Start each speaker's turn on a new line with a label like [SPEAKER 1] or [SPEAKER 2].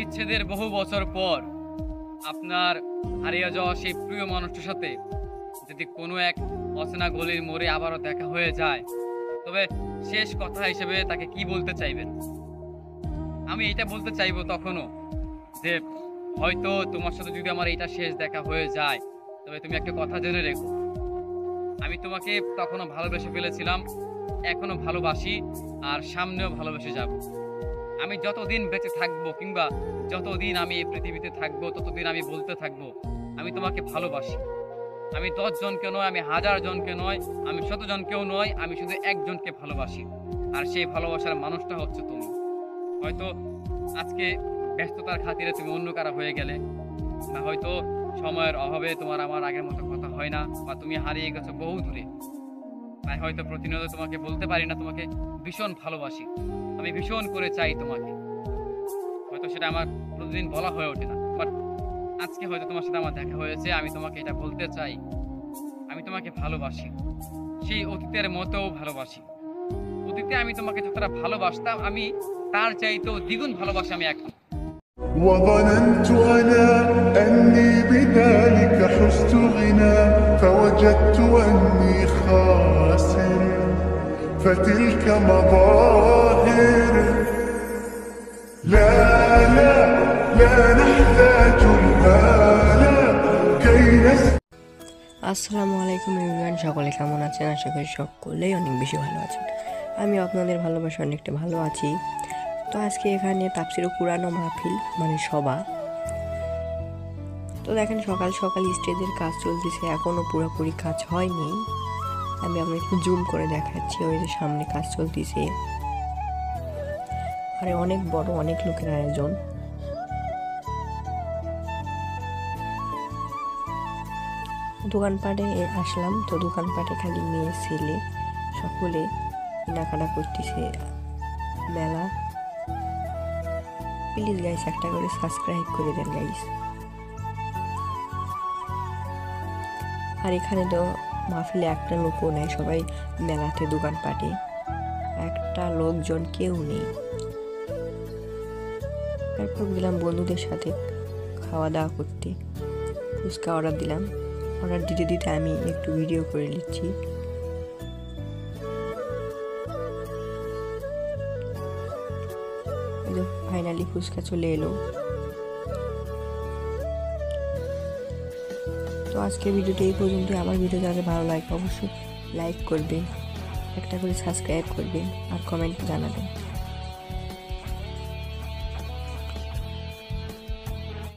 [SPEAKER 1] বিচ্ছেদের বহু বছর পর আপনার হারিয়ে যাওয়া সেই প্রিয় মানুষটার সাথে যদি কোনো এক অচেনা গলির মোড়ে আবারও দেখা হয়ে যায়, তবে শেষ কথা হিসেবে তাকে কি বলতে চাইবেন? আমি এটা বলতে চাইবো তখনও যে হয়তো তোমার সাথে যদি আমার এটা শেষ দেখা হয়ে যায়, তবে তুমি একটা কথা জেনে রেখো, আমি তোমাকে তখনও ভালোবেসে ফেলেছিলাম, এখনো ভালোবাসি, আর সামনেও ভালোবেসে যাব। আমি যতদিন বেঁচে থাকবো কিংবা যতদিন আমি এই পৃথিবীতে থাকবো, ততদিন আমি বলতে থাকবো আমি তোমাকে ভালোবাসি। আমি 10 জনকে নয়, আমি 1000 জনকে নয়, আমি 100 জনকেও নয়, আমি শুধু একজনকে ভালোবাসি, আর সেই ভালোবাসার মানুষটা হচ্ছে তুমি। হয়তো আজকে ব্যস্ততার খাতিরে তুমি অন্য কারা হয়ে গেলে, বা হয়তো সময়ের অভাবে তোমার আমার আগের মতো কথা হয় না, বা তুমি হারিয়ে গেছো বহু দূরে, তাই হয়তো প্রতিনিয়ত তোমাকে বলতে পারি না তোমাকে ভীষণ ভালোবাসি, আমি ভীষণ করে চাই তোমাকে। হয়তো সেটা আমার প্রতিদিন বলা হয়ে ওঠে না, বাট আজকে হয়তো তোমার সাথে আমার দেখা হয়েছে, আমি তোমাকে এটা বলতে চাই, আমি তোমাকে ভালোবাসি, সেই অতীতের মতোও ভালোবাসি। অতীতে আমি তোমাকে যতটা ভালোবাসতাম, আমি তার চাইতেও দ্বিগুণ ভালোবাসি আমি এখন।
[SPEAKER 2] وظننت أنا أني بذلك حزت غنى فوجدت أني خاسر فتلك مظاهر لا لا لا نحتاج الآن كي
[SPEAKER 3] আসসালামু আলাইকুম এভরিওয়ান, সকলে কেমন আছেন? আশা করি সকলেই অনেক বেশি ভালো আছেন। আমি আপনাদের ভালোবাসা অনেকটা ভালো আছি। তো আজকে এখানে তাফসির কুরআন মাহফিল মানে সভা। তো দেখেন সকাল সকাল স্টেজের কাজ চলতেছে, এখনো পুরোপুরি কাজ হয়নি। আমি আপনাকে জুম করে দেখাচ্ছি, ওই যে সামনে কাজ চলতেছে, আরে অনেক বড়, অনেক লোকের আয়োজন। দোকানপাটে আসলাম, তো দোকানপাটে খালি মেয়ে ছেলে সকলে কেনাকাটা করতেছে। মেলা, প্লিজ গাইস একটা করে সাবস্ক্রাইব করে দেন গাইস। আর এখানে তো মাহফিলে একটা লোকও নেই, সবাই মেলাতে দোকানপাটে, একটা লোকজন কেউ নেই। তারপর গেলাম বন্ধুদের সাথে খাওয়া দাওয়া করতে, ফুচকা অর্ডার দিলাম। অর্ডার দিতে দিতে আমি একটু ভিডিও করে নিচ্ছি। ফাইনালি ফুচকা চলে এলো। তো আজকে ভিডিওটা এই পর্যন্ত। আমার ভিডিও যাদের ভালো লাগে অবশ্যই লাইক করবেন, একটা করে সাবস্ক্রাইব করবেন আর কমেন্ট জানাবেন।